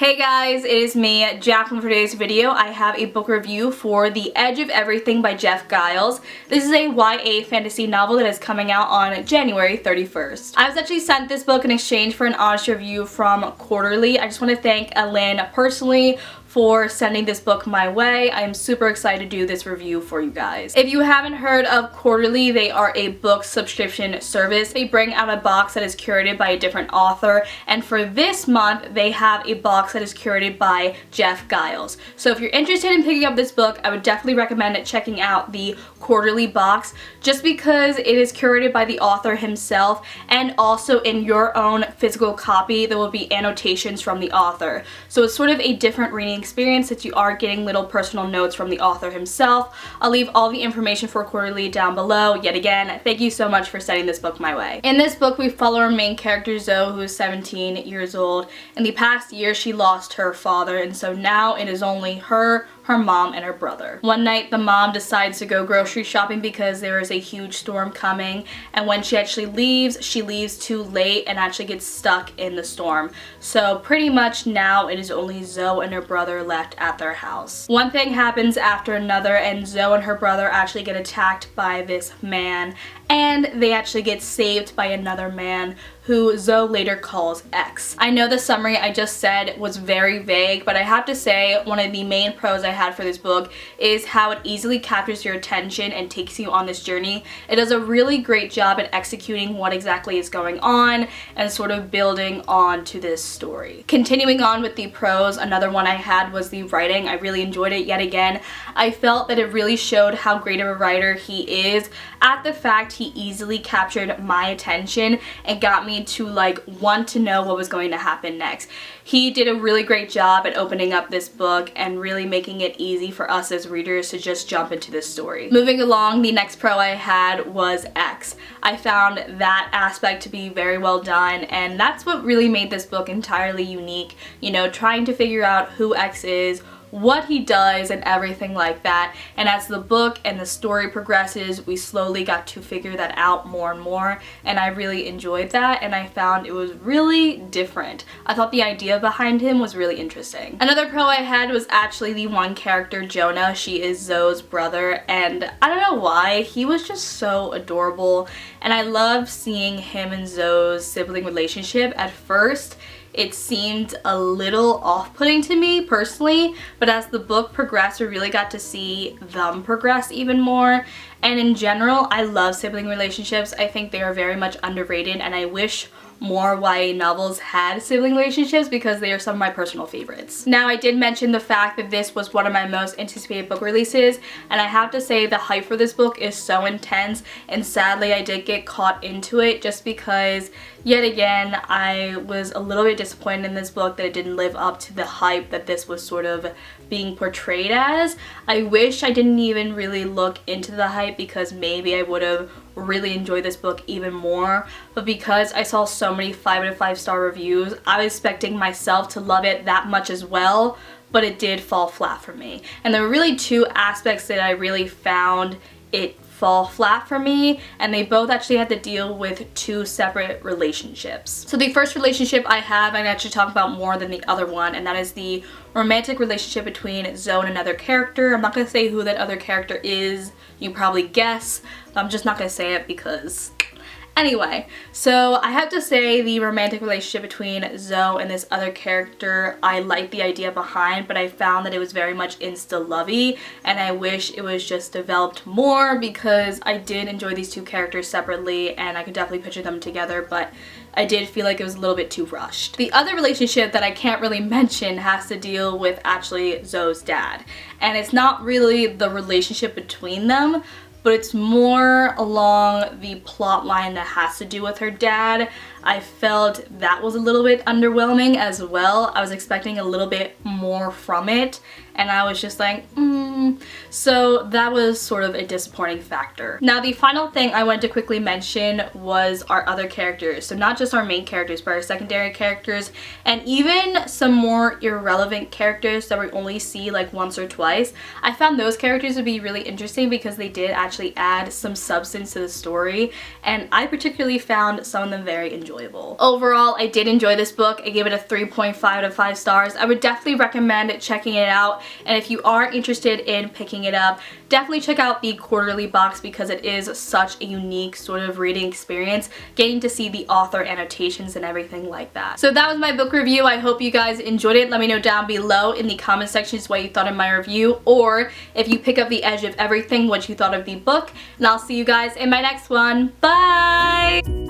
Hey guys, it is me, Jacqueline. For today's video, I have a book review for The Edge of Everything by Giles. This is a YA fantasy novel that is coming out on January 31st. I was actually sent this book in exchange for an honest review from Quarterly. I just want to thank Alinn personally for sending this book my way. I am super excited to do this review for you guys. If you haven't heard of Quarterly, they are a book subscription service. They bring out a box that is curated by a different author, and for this month they have a box that is curated by Giles. So if you're interested in picking up this book, I would definitely recommend checking out the Quarterly box just because it is curated by the author himself, and also in your own physical copy there will be annotations from the author. So it's sort of a different reading experience that you are getting little personal notes from the author himself. I'll leave all the information for Quarterly down below. Yet again, thank you so much for sending this book my way. In this book we follow our main character Zoe, who is 17 years old. In the past year she lost her father, and so now it is only her mom, and her brother. One night the mom decides to go grocery shopping because there is a huge storm coming, and when she actually leaves, she leaves too late and actually gets stuck in the storm. So pretty much now it is only Zoe and her brother left at their house. One thing happens after another, and Zoe and her brother actually get attacked by this man, and they actually get saved by another man who Zoe later calls X. I know the summary I just said was very vague, but I have to say one of the main pros I had for this book is how it easily captures your attention and takes you on this journey. It does a really great job at executing what exactly is going on and sort of building on to this story. Continuing on with the pros, another one I had was the writing. I really enjoyed it yet again. I felt that it really showed how great of a writer he is at the fact he easily captured my attention and got me to want to know what was going to happen next. He did a really great job at opening up this book and really making it easy for us as readers to just jump into this story. Moving along, the next pro I had was X. I found that aspect to be very well done, and that's what really made this book entirely unique. You know, trying to figure out who X is, what he does, and everything like that. And as the book and the story progresses, we slowly got to figure that out more and more, and I really enjoyed that, and I found it was really different. I thought the idea behind him was really interesting. Another pro I had was actually the one character, Jonah. She is Zoe's brother, and I don't know why, he was just so adorable, and I love seeing him and Zoe's sibling relationship. At first it seemed a little off-putting to me personally, but as the book progressed, we really got to see them progress even more. And in general, I love sibling relationships. I think they are very much underrated, and I wish more YA novels had sibling relationships because they are some of my personal favorites. Now, I did mention the fact that this was one of my most anticipated book releases, and I have to say the hype for this book is so intense, and sadly I did get caught into it just because yet again I was a little bit disappointed in this book that it didn't live up to the hype that this was sort of being portrayed as. I wish I didn't even really look into the hype because maybe I would have really enjoyed this book even more, but because I saw so many 5 out of 5 star reviews, I was expecting myself to love it that much as well, but it did fall flat for me. And there were really two aspects that I really found it fall flat for me, and they both actually had to deal with two separate relationships. So the first relationship I have, I'm actually talking about more than the other one, and that is the romantic relationship between Zoe and another character. I'm not going to say who that other character is. You can probably guess, but I'm just not going to say it because... Anyway, so I have to say the romantic relationship between Zoe and this other character, I like the idea behind, but I found that it was very much insta-lovey, and I wish it was just developed more because I did enjoy these two characters separately and I could definitely picture them together, but I did feel like it was a little bit too rushed. The other relationship that I can't really mention has to deal with actually Zoe's dad, and it's not really the relationship between them, but it's more along the plot line that has to do with her dad. I felt that was a little bit underwhelming as well. I was expecting a little bit more from it, and I was just like, So that was sort of a disappointing factor. Now the final thing I wanted to quickly mention was our other characters. So not just our main characters, but our secondary characters, and even some more irrelevant characters that we only see like once or twice. I found those characters would be really interesting because they did actually add some substance to the story, and I particularly found some of them very enjoyable. Overall, I did enjoy this book. I gave it a 3.5 out of 5 stars. I would definitely recommend checking it out, and if you are interested in picking it up, definitely check out the quarterly box because it is such a unique sort of reading experience, getting to see the author annotations and everything like that. So that was my book review. I hope you guys enjoyed it. Let me know down below in the comment sections what you thought of my review, or if you pick up The Edge of Everything, what you thought of the book, and I'll see you guys in my next one. Bye!